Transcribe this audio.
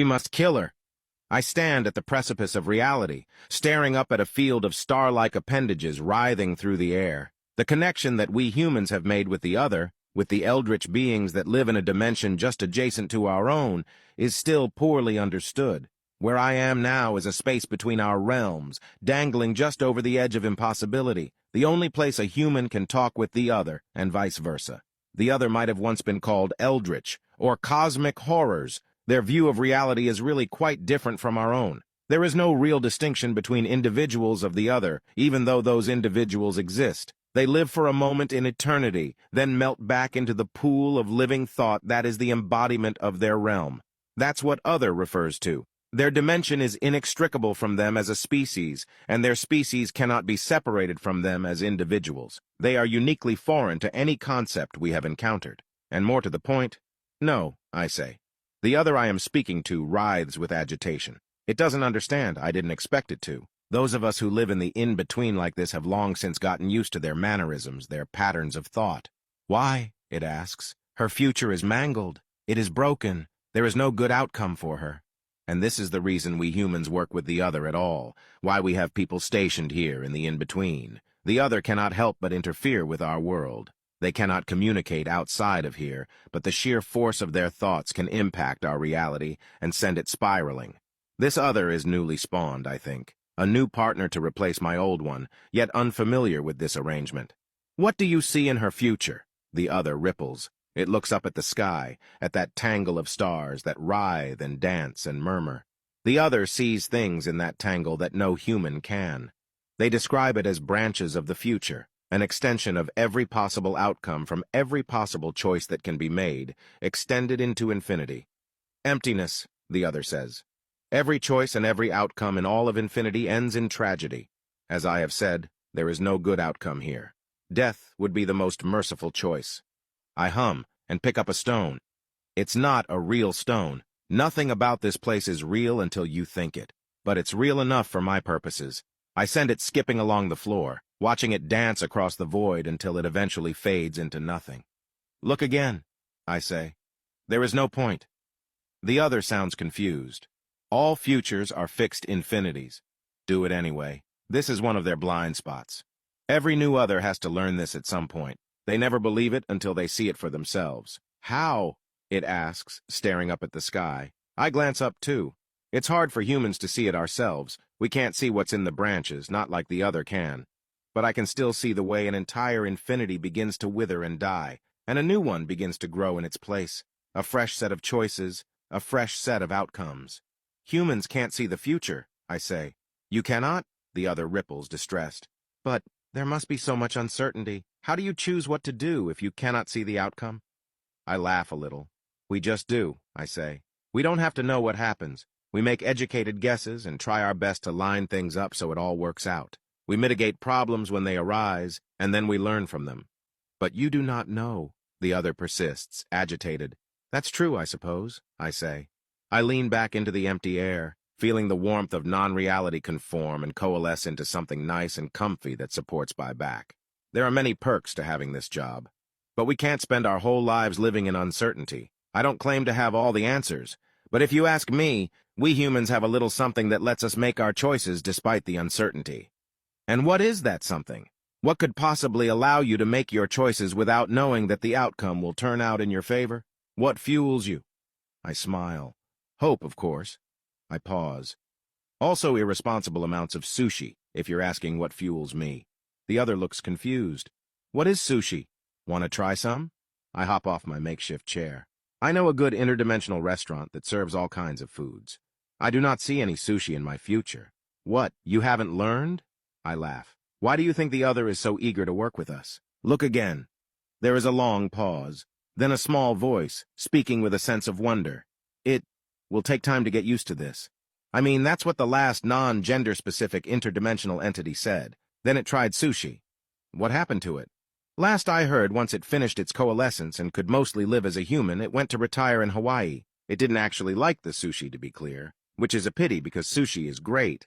We must kill her. I stand at the precipice of reality, staring up at a field of star-like appendages writhing through the air. The connection that we humans have made with the other, with the eldritch beings that live in a dimension just adjacent to our own, is still poorly understood. Where I am now is a space between our realms, dangling just over the edge of impossibility, the only place a human can talk with the other, and vice versa. The other might have once been called eldritch, or cosmic horrors. Their view of reality is really quite different from our own. There is no real distinction between individuals of the other, even though those individuals exist. They live for a moment in eternity, then melt back into the pool of living thought that is the embodiment of their realm. That's what other refers to. Their dimension is inextricable from them as a species, and their species cannot be separated from them as individuals. They are uniquely foreign to any concept we have encountered. And more to the point, no, I say. The other I am speaking to writhes with agitation. It doesn't understand. I didn't expect it to. Those of us who live in the in-between like this have long since gotten used to their mannerisms, their patterns of thought. Why, it asks, her future is mangled. It is broken. There is no good outcome for her. And this is the reason we humans work with the other at all, why we have people stationed here in the in-between. The other cannot help but interfere with our world. They cannot communicate outside of here, but the sheer force of their thoughts can impact our reality and send it spiraling. This other is newly spawned, I think. A new partner to replace my old one, yet unfamiliar with this arrangement. What do you see in her future? The other ripples. It looks up at the sky, at that tangle of stars that writhe and dance and murmur. The other sees things in that tangle that no human can. They describe it as branches of the future, an extension of every possible outcome from every possible choice that can be made, extended into infinity. Emptiness, the other says. Every choice and every outcome in all of infinity ends in tragedy. As I have said, there is no good outcome here. Death would be the most merciful choice. I hum and pick up a stone. It's not a real stone. Nothing about this place is real until you think it. But it's real enough for my purposes. I send it skipping along the floor, watching it dance across the void until it eventually fades into nothing. Look again, I say. There is no point. The other sounds confused. All futures are fixed infinities. Do it anyway. This is one of their blind spots. Every new other has to learn this at some point. They never believe it until they see it for themselves. How? It asks, staring up at the sky. I glance up too. It's hard for humans to see it ourselves. We can't see what's in the branches, not like the other can. But I can still see the way an entire infinity begins to wither and die, and a new one begins to grow in its place. A fresh set of choices, a fresh set of outcomes. Humans can't see the future, I say. You cannot? The other ripples, distressed. But there must be so much uncertainty. How do you choose what to do if you cannot see the outcome? I laugh a little. We just do, I say. We don't have to know what happens. We make educated guesses and try our best to line things up so it all works out. We mitigate problems when they arise, and then we learn from them. But you do not know, the other persists, agitated. That's true, I suppose, I say. I lean back into the empty air, feeling the warmth of non-reality conform and coalesce into something nice and comfy that supports my back. There are many perks to having this job. But we can't spend our whole lives living in uncertainty. I don't claim to have all the answers, but if you ask me, we humans have a little something that lets us make our choices despite the uncertainty. And what is that something? What could possibly allow you to make your choices without knowing that the outcome will turn out in your favor? What fuels you? I smile. Hope, of course. I pause. Also irresponsible amounts of sushi, if you're asking what fuels me. The other looks confused. What is sushi? Want to try some? I hop off my makeshift chair. I know a good interdimensional restaurant that serves all kinds of foods. I do not see any sushi in my future. What, you haven't learned? I laugh. Why do you think the other is so eager to work with us? Look again. There is a long pause, then a small voice, speaking with a sense of wonder. It will take time to get used to this. I mean, that's what the last non-gender-specific interdimensional entity said. Then it tried sushi. What happened to it? Last I heard, once it finished its coalescence and could mostly live as a human, it went to retire in Hawaii. It didn't actually like the sushi, to be clear, which is a pity because sushi is great.